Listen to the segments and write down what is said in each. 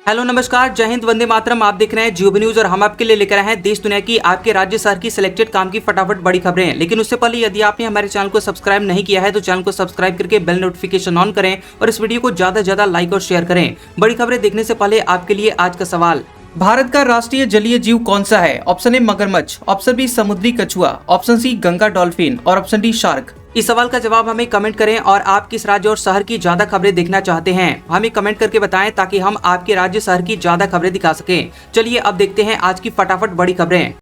Hello नमस्कार, जय हिंद, वंदे मातरम। आप देख रहे हैं जियो न्यूज और हम आपके लिए लेकर आए हैं देश दुनिया की आपके राज्य शहर की सिलेक्टेड काम की फटाफट बड़ी खबरें। लेकिन उससे पहले यदि आपने हमारे चैनल को सब्सक्राइब नहीं किया है तो चैनल को सब्सक्राइब करके बेल नोटिफिकेशन ऑन करें और इस वीडियो को ज्यादा से ज्यादा लाइक और शेयर करें। बड़ी खबरें देखने से पहले आपके लिए आज का सवाल, भारत का राष्ट्रीय जलीय जीव कौन सा है? ऑप्शन ए मगरमच्छ, ऑप्शन बी समुद्री कछुआ, ऑप्शन सी गंगा डॉल्फिन और ऑप्शन डी शार्क। इस सवाल का जवाब हमें कमेंट करें और आप किस राज्य और शहर की ज्यादा खबरें देखना चाहते हैं हमें कमेंट करके बताएं ताकि हम आपके राज्य शहर की ज्यादा खबरें दिखा सकें। चलिए अब देखते हैं आज की फटाफट बड़ी खबरें।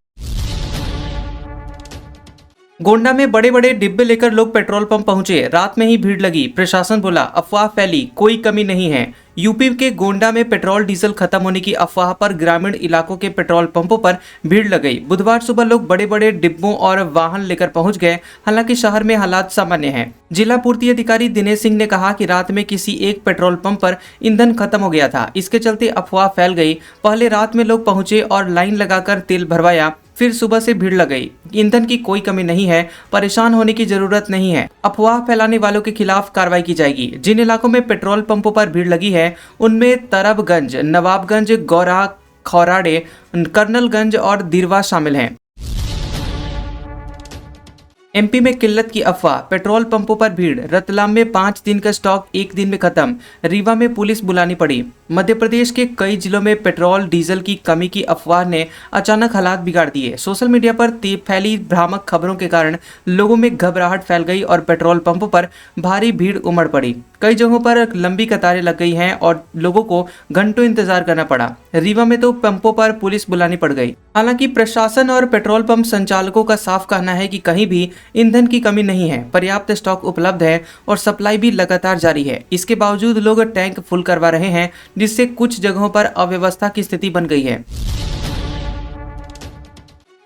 गोंडा में बड़े बड़े डिब्बे लेकर लोग पेट्रोल पंप पहुंचे, रात में ही भीड़ लगी, प्रशासन बोला अफवाह फैली, कोई कमी नहीं है। यूपी के गोंडा में पेट्रोल डीजल खत्म होने की अफवाह पर ग्रामीण इलाकों के पेट्रोल पंपों पर भीड़ लग गई। बुधवार सुबह लोग बड़े बड़े डिब्बों और वाहन लेकर पहुंच गए। हालांकि शहर में हालात सामान्य हैं। जिला पूर्ति अधिकारी दिनेश सिंह ने कहा कि रात में किसी एक पेट्रोल पंप पर ईंधन खत्म हो गया था, इसके चलते अफवाह फैल गई। पहले रात में लोग पहुंचे और लाइन लगाकर तेल भरवाया, फिर सुबह से भीड़ लग गई। ईंधन की कोई कमी नहीं है, परेशान होने की जरूरत नहीं है। अफवाह फैलाने वालों के खिलाफ कार्रवाई की जाएगी। जिन इलाकों में पेट्रोल पंपों पर भीड़ लगी है उनमें तरबगंज, नवाबगंज, गौरा, खौराड़े, कर्नलगंज और दिरवा शामिल हैं। एमपी में किल्लत की अफवाह, पेट्रोल पंपों पर भीड़। रतलाम में 5 दिन का स्टॉक एक दिन में खत्म, रीवा में पुलिस बुलानी पड़ी। मध्य प्रदेश के कई जिलों में पेट्रोल डीजल की कमी की अफवाह ने अचानक हालात बिगाड़ दिए। सोशल मीडिया पर फैली भ्रामक खबरों के कारण लोगों में घबराहट फैल गई और पेट्रोल पंपों पर भारी भीड़ उमड़ पड़ी। कई जगहों पर लंबी कतारें लग गई हैं और लोगों को घंटों इंतजार करना पड़ा। रीवा में तो पंपों पर पुलिस बुलानी पड़ गई। हालांकि प्रशासन और पेट्रोल पंप संचालकों का साफ कहना है कि कहीं भी ईंधन की कमी नहीं है, पर्याप्त स्टॉक उपलब्ध है और सप्लाई भी लगातार जारी है। इसके बावजूद लोग टैंक फुल करवा रहे हैं, जिससे कुछ जगहों पर अव्यवस्था की स्थिति बन गई है।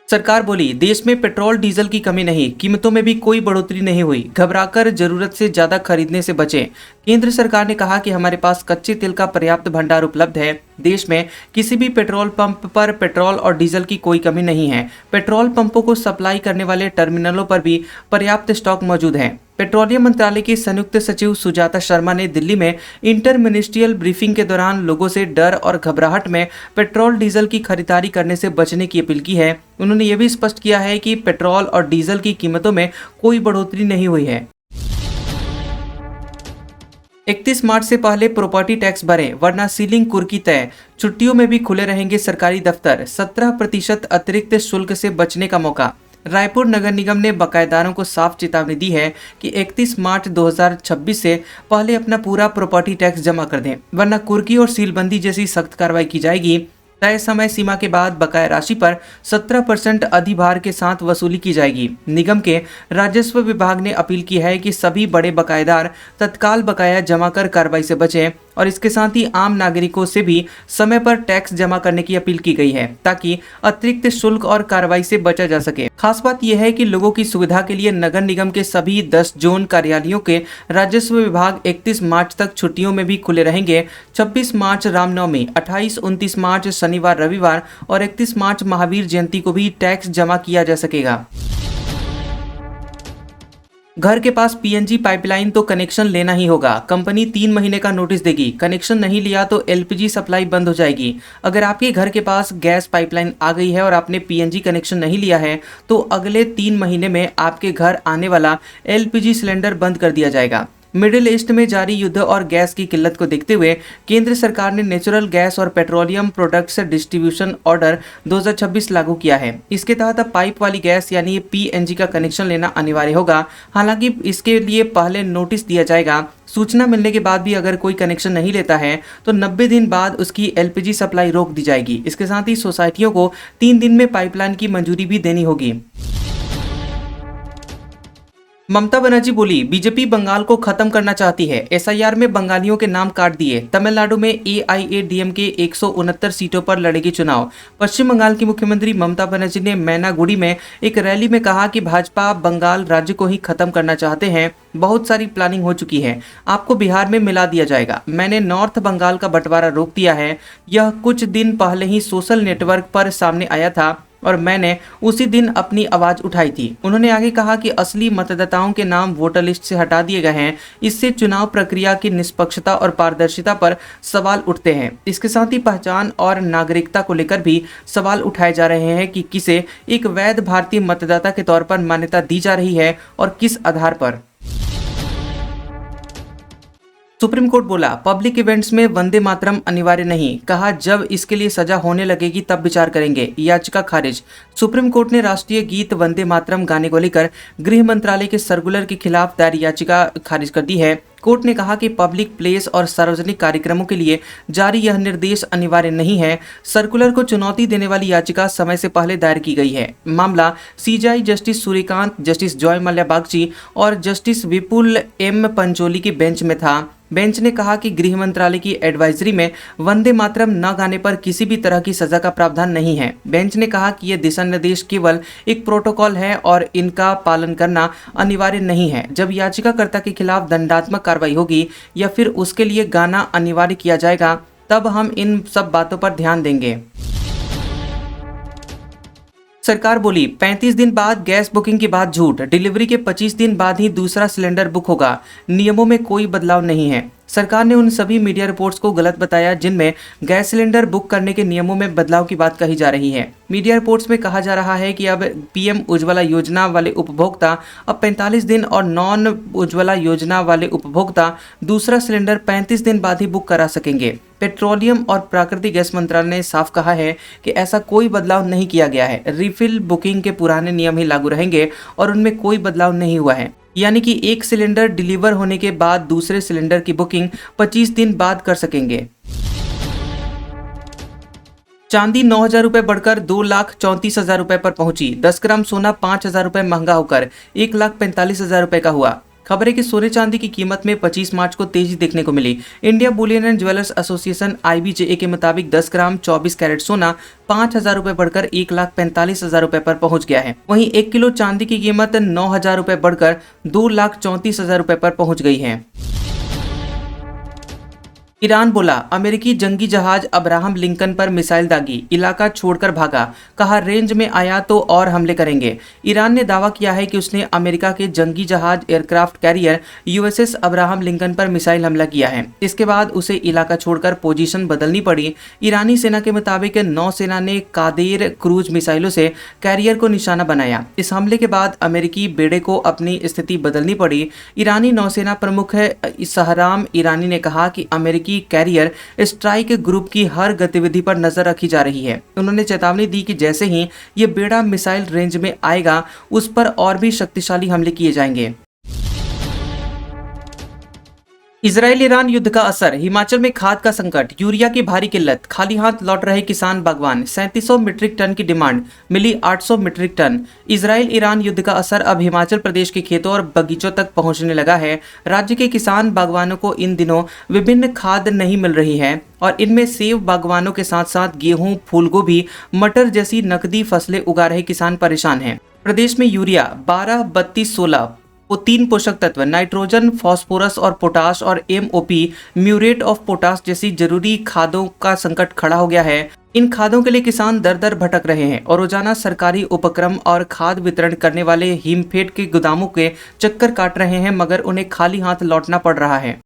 सरकार बोली देश में पेट्रोल डीजल की कमी नहीं, कीमतों में भी कोई बढ़ोतरी नहीं हुई, घबराकर जरूरत से ज्यादा खरीदने से बचें। केंद्र सरकार ने कहा कि हमारे पास कच्चे तेल का पर्याप्त भंडार उपलब्ध है। देश में किसी भी पेट्रोल पंप पर पेट्रोल और डीजल की कोई कमी नहीं है। पेट्रोल पंपों को सप्लाई करने वाले टर्मिनलों पर भी पर्याप्त स्टॉक मौजूद है। पेट्रोलियम मंत्रालय की संयुक्त सचिव सुजाता शर्मा ने दिल्ली में इंटर मिनिस्ट्रियल ब्रीफिंग के दौरान लोगों से डर और घबराहट में पेट्रोल डीजल की खरीदारी करने से बचने की अपील की है। उन्होंने ये भी स्पष्ट किया है कि पेट्रोल और डीजल की कीमतों में कोई बढ़ोतरी नहीं हुई है। 31 मार्च से पहले प्रॉपर्टी टैक्स भरें वरना सीलिंग कुर्की तय। छुट्टियों में भी खुले रहेंगे सरकारी दफ्तर, 17% अतिरिक्त शुल्क से बचने का मौका। रायपुर नगर निगम ने बकायेदारों को साफ चेतावनी दी है कि 31 मार्च 2026 से पहले अपना पूरा प्रॉपर्टी टैक्स जमा कर दें, वरना कुर्की और सीलबंदी जैसी सख्त कार्रवाई की जाएगी। तय समय सीमा के बाद बकाया राशि पर 17% अधिभार के साथ वसूली की जाएगी। निगम के राजस्व विभाग ने अपील की है कि सभी बड़े बकायेदार तत्काल बकाया जमा कर कार्रवाई से बचें और इसके साथ ही आम नागरिकों से भी समय पर टैक्स जमा करने की अपील की गई है ताकि अतिरिक्त शुल्क और कार्रवाई से बचा जा सके। खास बात यह है कि लोगों की सुविधा के लिए नगर निगम के सभी 10 जोन कार्यालयों के राजस्व विभाग 31 मार्च तक छुट्टियों में भी खुले रहेंगे। 26 मार्च रामनवमी, 28-29 मार्च शनिवार रविवार और 31 मार्च महावीर जयंती को भी टैक्स जमा किया जा सकेगा। घर के पास पीएनजी पाइपलाइन तो कनेक्शन लेना ही होगा। कंपनी 3 महीने का नोटिस देगी। कनेक्शन नहीं लिया तो एलपीजी सप्लाई बंद हो जाएगी। अगर आपके घर के पास गैस पाइपलाइन आ गई है और आपने पीएनजी कनेक्शन नहीं लिया है तो अगले 3 महीने में आपके घर आने वाला एलपीजी सिलेंडर बंद कर दिया जाएगा। मिडिल ईस्ट में जारी युद्ध और गैस की किल्लत को देखते हुए केंद्र सरकार ने नेचुरल गैस और पेट्रोलियम प्रोडक्ट्स डिस्ट्रीब्यूशन ऑर्डर 2026 लागू किया है। इसके तहत अब पाइप वाली गैस यानी पीएनजी का कनेक्शन लेना अनिवार्य होगा। हालांकि इसके लिए पहले नोटिस दिया जाएगा। सूचना मिलने के बाद भी अगर कोई कनेक्शन नहीं लेता है तो 90 दिन बाद उसकी एलपीजी सप्लाई रोक दी जाएगी। इसके साथ ही सोसाइटियों को 3 दिन में पाइपलाइन की मंजूरी भी देनी होगी। ममता बनर्जी बोली बीजेपी बंगाल को खत्म करना चाहती है, एसआईआर में बंगालियों के नाम काट दिए। तमिलनाडु में एआईएडीएमके 169 सीटों पर लड़ेगी चुनाव। पश्चिम बंगाल की मुख्यमंत्री ममता बनर्जी ने मैनागुड़ी में एक रैली में कहा कि भाजपा बंगाल राज्य को ही खत्म करना चाहते हैं। बहुत सारी प्लानिंग हो चुकी है, आपको बिहार में मिला दिया जाएगा। मैंने नॉर्थ बंगाल का बंटवारा रोक दिया है। यह कुछ दिन पहले ही सोशल नेटवर्क पर सामने आया था। और मैंने उसी दिन अपनी आवाज उठाई थी। उन्होंने आगे कहा कि असली मतदाताओं के नाम वोटर लिस्ट से हटा दिए गए हैं। इससे चुनाव प्रक्रिया की निष्पक्षता और पारदर्शिता पर सवाल उठते हैं। इसके साथ ही पहचान और नागरिकता को लेकर भी सवाल उठाए जा रहे हैं कि किसे एक वैध भारतीय मतदाता के तौर पर मान्यता दी जा रही है और किस आधार पर। सुप्रीम कोर्ट बोला, पब्लिक इवेंट्स में वंदे मातरम अनिवार्य नहीं। कहा, जब इसके लिए सजा होने लगेगी तब विचार करेंगे। याचिका खारिज। सुप्रीम कोर्ट ने राष्ट्रीय गीत वंदे मातरम गाने को लेकर गृह मंत्रालय के सर्कुलर के खिलाफ दायर याचिका खारिज कर दी है। कोर्ट ने कहा कि पब्लिक प्लेस और सार्वजनिक कार्यक्रमों के लिए जारी यह निर्देश अनिवार्य नहीं है। सर्कुलर को चुनौती देने वाली याचिका समय से पहले दायर की गई है। मामला CJI justice Suryakant, justice Joy Mallya Bagchi और जस्टिस विपुल एम पंचोली की बेंच में था। बेंच ने कहा कि गृह मंत्रालय की एडवाइजरी में वंदे मातरम न गाने पर किसी भी तरह की सजा का प्रावधान नहीं है। बेंच ने कहा कि ये दिशा निर्देश केवल एक प्रोटोकॉल है और इनका पालन करना अनिवार्य नहीं है। जब याचिकाकर्ता के खिलाफ दंडात्मक कार्रवाई होगी या फिर उसके लिए गाना अनिवार्य किया जाएगा, तब हम इन सब बातों पर ध्यान देंगे। सरकार बोली, 35 दिन बाद गैस बुकिंग की बात झूठ। डिलीवरी के 25 दिन बाद ही दूसरा सिलेंडर बुक होगा। नियमों में कोई बदलाव नहीं है। सरकार ने उन सभी मीडिया रिपोर्ट्स को गलत बताया जिनमें गैस सिलेंडर बुक करने के नियमों में बदलाव की बात कही जा रही है। मीडिया रिपोर्ट्स में कहा जा रहा है कि अब पीएम उज्ज्वला योजना वाले उपभोक्ता अब 45 दिन और नॉन उज्ज्वला योजना वाले उपभोक्ता दूसरा सिलेंडर 35 दिन बाद ही बुक करा सकेंगे। पेट्रोलियम और प्राकृतिक गैस मंत्रालय ने साफ कहा है कि ऐसा कोई बदलाव नहीं किया गया है। रिफिल बुकिंग के पुराने नियम ही लागू रहेंगे और उनमें कोई बदलाव नहीं हुआ है। यानी कि एक सिलेंडर डिलीवर होने के बाद दूसरे सिलेंडर की बुकिंग 25 दिन बाद कर सकेंगे। चांदी 9,000 रुपए बढ़कर 2,34,000 रुपए पर पहुंची। 10 ग्राम सोना 5,000 रुपए महंगा होकर 1,45,000 रुपए का हुआ। खबर है कि सोने चांदी की कीमत में 25 मार्च को तेजी देखने को मिली। India Bullion and Jewellers Association IBJA के मुताबिक 10 ग्राम 24 कैरेट सोना 5,000 रुपए बढ़कर 1,45,000 रुपए पर पहुंच गया है। वहीं 1 किलो चांदी की कीमत 9,000 रुपए बढ़कर 2,34,000 रुपए पर पहुंच गई है। ईरान बोला, अमेरिकी जंगी जहाज अब्राहम लिंकन पर मिसाइल दागी, इलाका छोड़कर भागा। कहा, रेंज में आया तो और हमले करेंगे। ईरान ने दावा किया है कि उसने अमेरिका के जंगी जहाज aircraft carrier USS Abraham Lincoln पर मिसाइल हमला किया है। इसके बाद उसे इलाका छोड़कर पोजीशन बदलनी पड़ी। ईरानी सेना के मुताबिक नौसेना ने कादेर क्रूज मिसाइलों से कैरियर को निशाना बनाया। इस हमले के बाद अमेरिकी बेड़े को अपनी स्थिति बदलनी पड़ी। ईरानी नौसेना प्रमुख सहराम ईरानी ने कहा कि अमेरिकी कैरियर स्ट्राइक ग्रुप की हर गतिविधि पर नजर रखी जा रही है। उन्होंने चेतावनी दी कि जैसे ही ये बेड़ा मिसाइल रेंज में आएगा उस पर और भी शक्तिशाली हमले किए जाएंगे। इजराइल ईरान युद्ध का असर। हिमाचल में खाद का संकट, यूरिया की भारी किल्लत, खाली हाथ लौट रहे किसान बागवान। 3700 मीट्रिक टन की डिमांड, मिली 800 मीट्रिक टन। इजराइल ईरान युद्ध का असर अब हिमाचल प्रदेश के खेतों और बगीचों तक पहुंचने लगा है। राज्य के किसान बागवानों को इन दिनों विभिन्न खाद नहीं मिल रही है और इनमें सेब बागवानों के साथ साथ गेहूं, फूलगोभी, मटर जैसी नकदी फसलें उगा रहे किसान परेशान हैं। प्रदेश में यूरिया 12, 32, 16 वो 3 पोषक तत्व नाइट्रोजन, फास्फोरस और पोटाश और MOP म्यूरेट ऑफ पोटाश जैसी जरूरी खादों का संकट खड़ा हो गया है। इन खादों के लिए किसान दर दर भटक रहे हैं और रोजाना सरकारी उपक्रम और खाद वितरण करने वाले हिमफेड के गोदामों के चक्कर काट रहे हैं, मगर उन्हें खाली हाथ लौटना पड़ रहा है।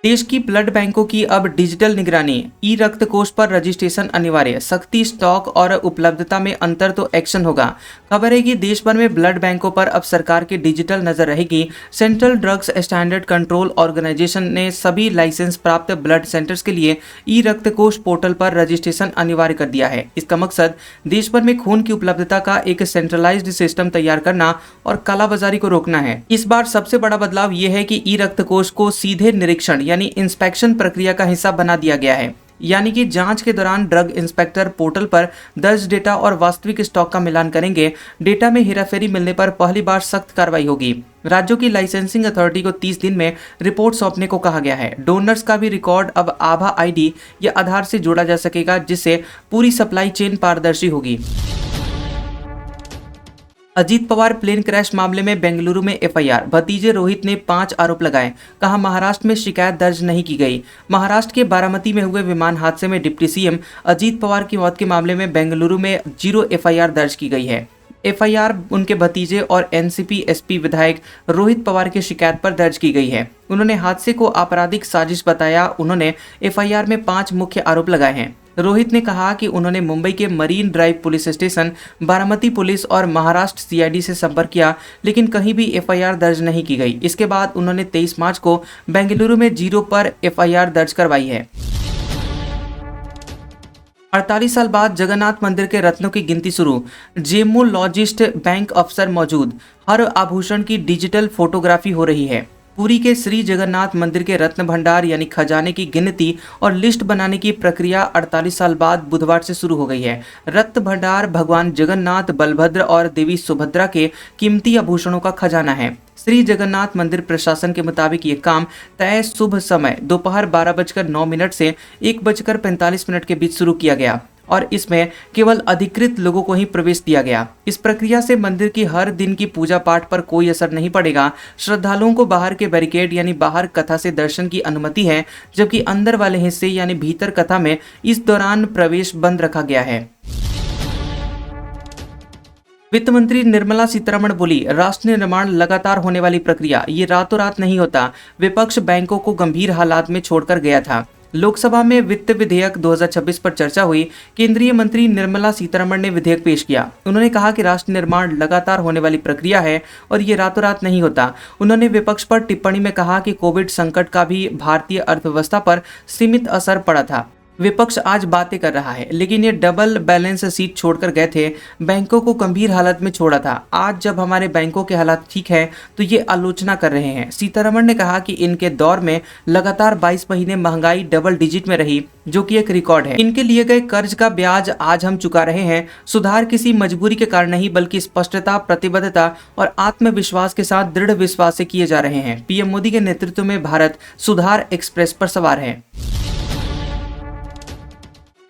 देश की ब्लड बैंकों की अब डिजिटल निगरानी, ई रक्त कोष पर रजिस्ट्रेशन अनिवार्य, सख्ती, स्टॉक और उपलब्धता में अंतर तो एक्शन होगा। खबर है कि देश भर में ब्लड बैंकों पर अब सरकार की डिजिटल नजर रहेगी। Central drugs standard control organisation ने सभी लाइसेंस प्राप्त ब्लड सेंटर्स के लिए ई रक्त कोष पोर्टल पर रजिस्ट्रेशन अनिवार्य कर दिया है। इसका मकसद देश भर में खून की उपलब्धता का एक सेंट्रलाइज्ड सिस्टम तैयार करना और कालाबाजारी को रोकना है। इस बार सबसे बड़ा बदलाव ये है कि ई रक्त कोष को सीधे निरीक्षण यानी इंस्पेक्शन प्रक्रिया का हिस्सा बना दिया गया है। यानी कि जांच के दौरान ड्रग इंस्पेक्टर पोर्टल पर दर्ज डेटा और वास्तविक स्टॉक का मिलान करेंगे। डेटा में हेराफेरी मिलने पर पहली बार सख्त कार्रवाई होगी। राज्यों की लाइसेंसिंग अथॉरिटी को 30 दिन में रिपोर्ट सौंपने को कहा गया है। डोनर्स का भी रिकॉर्ड अब आभा ID या आधार से जोड़ा जा सकेगा, जिससे पूरी सप्लाई चेन पारदर्शी होगी। अजीत पवार प्लेन क्रैश मामले में बेंगलुरु में एफआईआर, भतीजे रोहित ने 5 आरोप लगाए, कहा महाराष्ट्र में शिकायत दर्ज नहीं की गई। महाराष्ट्र के बारामती में हुए विमान हादसे में डिप्टी सीएम अजीत पवार की मौत के मामले में बेंगलुरु में 0 एफआईआर दर्ज की गई है। एफआईआर उनके भतीजे और एनसीपी एसपी विधायक रोहित पवार की शिकायत पर दर्ज की गई है। उन्होंने हादसे को आपराधिक साजिश बताया। उन्होंने एफआईआर में 5 मुख्य आरोप लगाए हैं। रोहित ने कहा कि उन्होंने मुंबई के marine drive police station, Baramati police और महाराष्ट्र सीआईडी से संपर्क किया, लेकिन कहीं भी एफआईआर दर्ज नहीं की गई। इसके बाद उन्होंने 23 मार्च को बेंगलुरु में 0 पर एफआईआर दर्ज करवाई है। 48 साल बाद जगन्नाथ मंदिर के रत्नों की गिनती शुरू, जेमोलॉजिस्ट बैंक अफसर मौजूद, हर आभूषण की डिजिटल फोटोग्राफी हो रही है। पुरी के श्री जगन्नाथ मंदिर के रत्न भंडार यानी खजाने की गिनती और लिस्ट बनाने की प्रक्रिया 48 साल बाद बुधवार से शुरू हो गई है। रत्न भंडार भगवान जगन्नाथ, बलभद्र और देवी सुभद्रा के कीमती आभूषणों का खजाना है। श्री जगन्नाथ मंदिर प्रशासन के मुताबिक ये काम तय शुभ समय दोपहर 12:09 से 1:45 के बीच शुरू किया गया और इसमें केवल अधिकृत लोगों को ही प्रवेश दिया गया। इस प्रक्रिया से मंदिर की हर दिन की पूजा पाठ पर कोई असर नहीं पड़ेगा। श्रद्धालुओं को बाहर के बैरिकेड यानी बाहर कथा से दर्शन की अनुमति है, जबकि अंदर वाले हिस्से यानी भीतर कथा में इस दौरान प्रवेश बंद रखा गया है। वित्त मंत्री निर्मला सीतारमण बोली, राष्ट्र निर्माण लगातार होने वाली प्रक्रिया, ये रातों रात नहीं होता। विपक्ष बैंकों को गंभीर हालात में छोड़कर गया था। लोकसभा में वित्त विधेयक 2026 पर चर्चा हुई। केंद्रीय मंत्री निर्मला सीतारमण ने विधेयक पेश किया। उन्होंने कहा कि राष्ट्र निर्माण लगातार होने वाली प्रक्रिया है और ये रातों रात नहीं होता। उन्होंने विपक्ष पर टिप्पणी में कहा कि कोविड संकट का भी भारतीय अर्थव्यवस्था पर सीमित असर पड़ा था। विपक्ष आज बातें कर रहा है, लेकिन ये डबल बैलेंस शीट छोड़कर गए थे, बैंकों को गंभीर हालत में छोड़ा था। आज जब हमारे बैंकों के हालात ठीक है तो ये आलोचना कर रहे हैं। सीतारमण ने कहा कि इनके दौर में लगातार 22 महीने महंगाई डबल डिजिट में रही, जो कि एक रिकॉर्ड है। इनके लिए गए कर्ज का ब्याज आज हम चुका रहे हैं। सुधार किसी मजबूरी के कारण नहीं, बल्कि स्पष्टता, प्रतिबद्धता और आत्मविश्वास के साथ दृढ़ विश्वास से किए जा रहे हैं। पीएम मोदी के नेतृत्व में भारत सुधार एक्सप्रेस पर सवार है।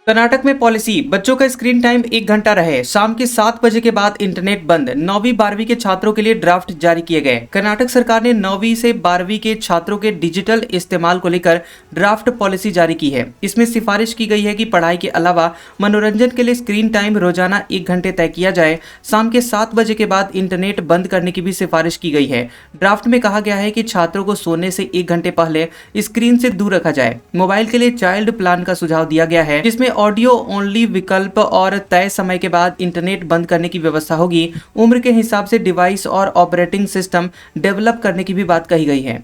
कर्नाटक में पॉलिसी, बच्चों का स्क्रीन टाइम 1 घंटा रहे, शाम के 7 बजे के बाद इंटरनेट बंद। 9वीं 12वीं के छात्रों के लिए ड्राफ्ट जारी किए गए। कर्नाटक सरकार ने 9वीं से 12वीं के छात्रों के डिजिटल इस्तेमाल को लेकर ड्राफ्ट पॉलिसी जारी की है। इसमें सिफारिश की गई है कि पढ़ाई के अलावा मनोरंजन के लिए स्क्रीन टाइम रोजाना 1 घंटे तय किया जाए। शाम के 7 बजे के बाद इंटरनेट बंद करने की भी सिफारिश की गई है। ड्राफ्ट में कहा गया है कि छात्रों को सोने से 1 घंटे पहले स्क्रीन से दूर रखा जाए। मोबाइल के लिए चाइल्ड प्लान का सुझाव दिया गया है, जिसमें ऑडियो ओनली विकल्प और तय समय के बाद इंटरनेट बंद करने की व्यवस्था होगी। उम्र के हिसाब से डिवाइस और ऑपरेटिंग सिस्टम डेवलप करने की भी बात कही गई है।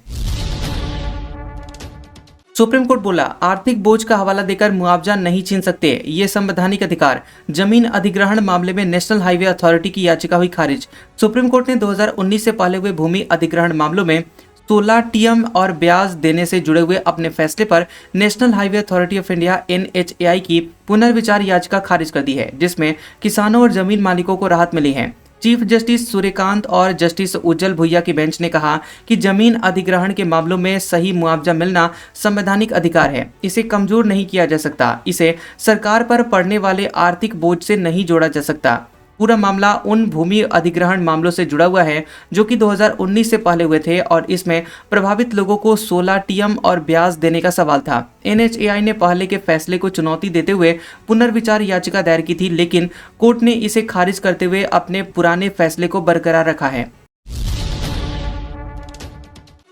सुप्रीम कोर्ट बोला, आर्थिक बोझ का हवाला देकर मुआवजा नहीं छीन सकते, ये संवैधानिक अधिकार। जमीन अधिग्रहण मामले में नेशनल हाईवे अथॉरिटी की याचिका हुई खारिज। सुप्रीम कोर्ट ने 2019 से पहले हुए भूमि अधिग्रहण मामलों में 16 टीएम और ब्याज देने से जुड़े हुए अपने फैसले पर national highway authority of India NHAI की पुनर्विचार याचिका खारिज कर दी है, जिसमें किसानों और जमीन मालिकों को राहत मिली है। चीफ जस्टिस सूर्यकांत और जस्टिस उज्जवल भुइया की बेंच ने कहा कि जमीन अधिग्रहण के मामलों में सही मुआवजा मिलना संवैधानिक अधिकार है। इसे कमजोर नहीं किया जा सकता। इसे सरकार पर पड़ने वाले आर्थिक बोझ से नहीं जोड़ा जा सकता। पूरा मामला उन भूमि अधिग्रहण मामलों से जुड़ा हुआ है जो कि 2019 से पहले हुए थे और इसमें प्रभावित लोगों को 16 टीएम और ब्याज देने का सवाल था। NHAI ने पहले के फैसले को चुनौती देते हुए पुनर्विचार याचिका दायर की थी, लेकिन कोर्ट ने इसे खारिज करते हुए अपने पुराने फैसले को बरकरार रखा है।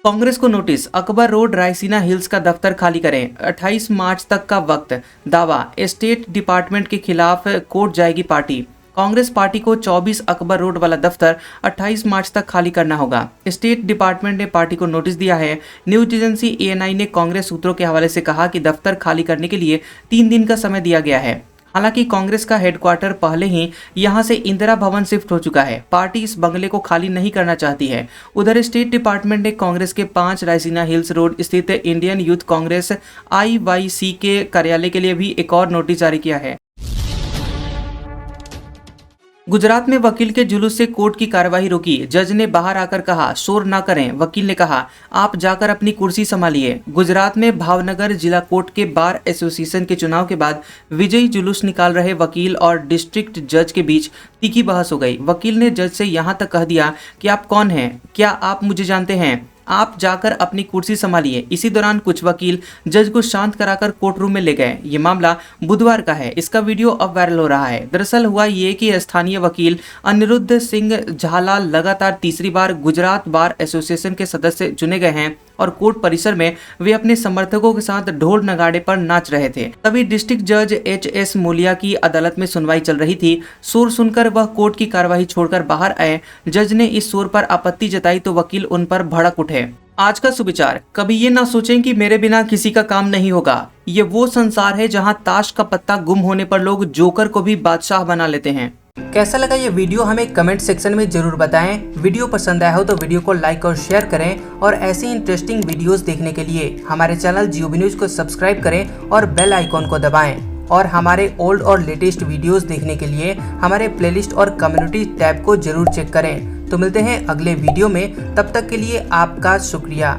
कांग्रेस को notice, Akbar road Raisina hills का दफ्तर खाली करें, 28 मार्च तक का वक्त। दावा, स्टेट डिपार्टमेंट के खिलाफ कोर्ट जाएगी पार्टी। कांग्रेस पार्टी को 24 अकबर रोड वाला दफ्तर 28 मार्च तक खाली करना होगा। स्टेट डिपार्टमेंट ने पार्टी को नोटिस दिया है। न्यूज एजेंसी ANI ने कांग्रेस सूत्रों के हवाले से कहा कि दफ्तर खाली करने के लिए 3 दिन का समय दिया गया है। हालांकि कांग्रेस का हेडक्वार्टर पहले ही यहां से इंदिरा भवन शिफ्ट हो चुका है। पार्टी इस बंगले को खाली नहीं करना चाहती है। उधर स्टेट डिपार्टमेंट ने कांग्रेस के 5 रायसीना हिल्स रोड स्थित इंडियन यूथ कांग्रेस IYC के कार्यालय के लिए भी एक और नोटिस जारी किया है। गुजरात में वकील के जुलूस से कोर्ट की कार्यवाही रुकी। जज ने बाहर आकर कहा शोर ना करें। वकील ने कहा आप जाकर अपनी कुर्सी संभालिए। गुजरात में भावनगर जिला कोर्ट के बार एसोसिएशन के चुनाव के बाद विजयी जुलूस निकाल रहे वकील और डिस्ट्रिक्ट जज के बीच तीखी बहस हो गई। वकील ने जज से यहां तक कह दिया कि आप कौन हैं, क्या आप मुझे जानते हैं, आप जाकर अपनी कुर्सी संभालिए। इसी दौरान कुछ वकील जज को शांत कराकर कोर्ट रूम में ले गए। ये मामला बुधवार का है। इसका वीडियो अब वायरल हो रहा है। दरअसल हुआ ये कि स्थानीय वकील अनिरुद्ध सिंह झाला लगातार तीसरी बार गुजरात बार एसोसिएशन के सदस्य चुने गए हैं और कोर्ट परिसर में वे अपने समर्थकों के साथ ढोल नगाड़े पर नाच रहे थे। तभी डिस्ट्रिक्ट जज एच.एस. मूलिया की अदालत में सुनवाई चल रही थी। शोर सुनकर वह कोर्ट की कार्यवाही छोड़कर बाहर आए। जज ने इस शोर पर आपत्ति जताई तो वकील उन पर भड़क उठे। आज का सुविचार, कभी ये ना सोचें कि मेरे बिना किसी का काम नहीं होगा। ये वो संसार है जहाँ ताश का पत्ता गुम होने पर लोग जोकर को भी बादशाह बना लेते हैं। कैसा लगा ये वीडियो हमें कमेंट सेक्शन में जरूर बताएं। वीडियो पसंद आया हो तो वीडियो को लाइक और शेयर करें और ऐसी इंटरेस्टिंग वीडियोस देखने के लिए हमारे चैनल जियोबी न्यूज को सब्सक्राइब करें और बेल आइकॉन को दबाएं। और हमारे ओल्ड और लेटेस्ट वीडियोस देखने के लिए हमारे प्लेलिस्ट और कम्युनिटी टैब को जरूर चेक करें। तो मिलते हैं अगले वीडियो में, तब तक के लिए आपका शुक्रिया।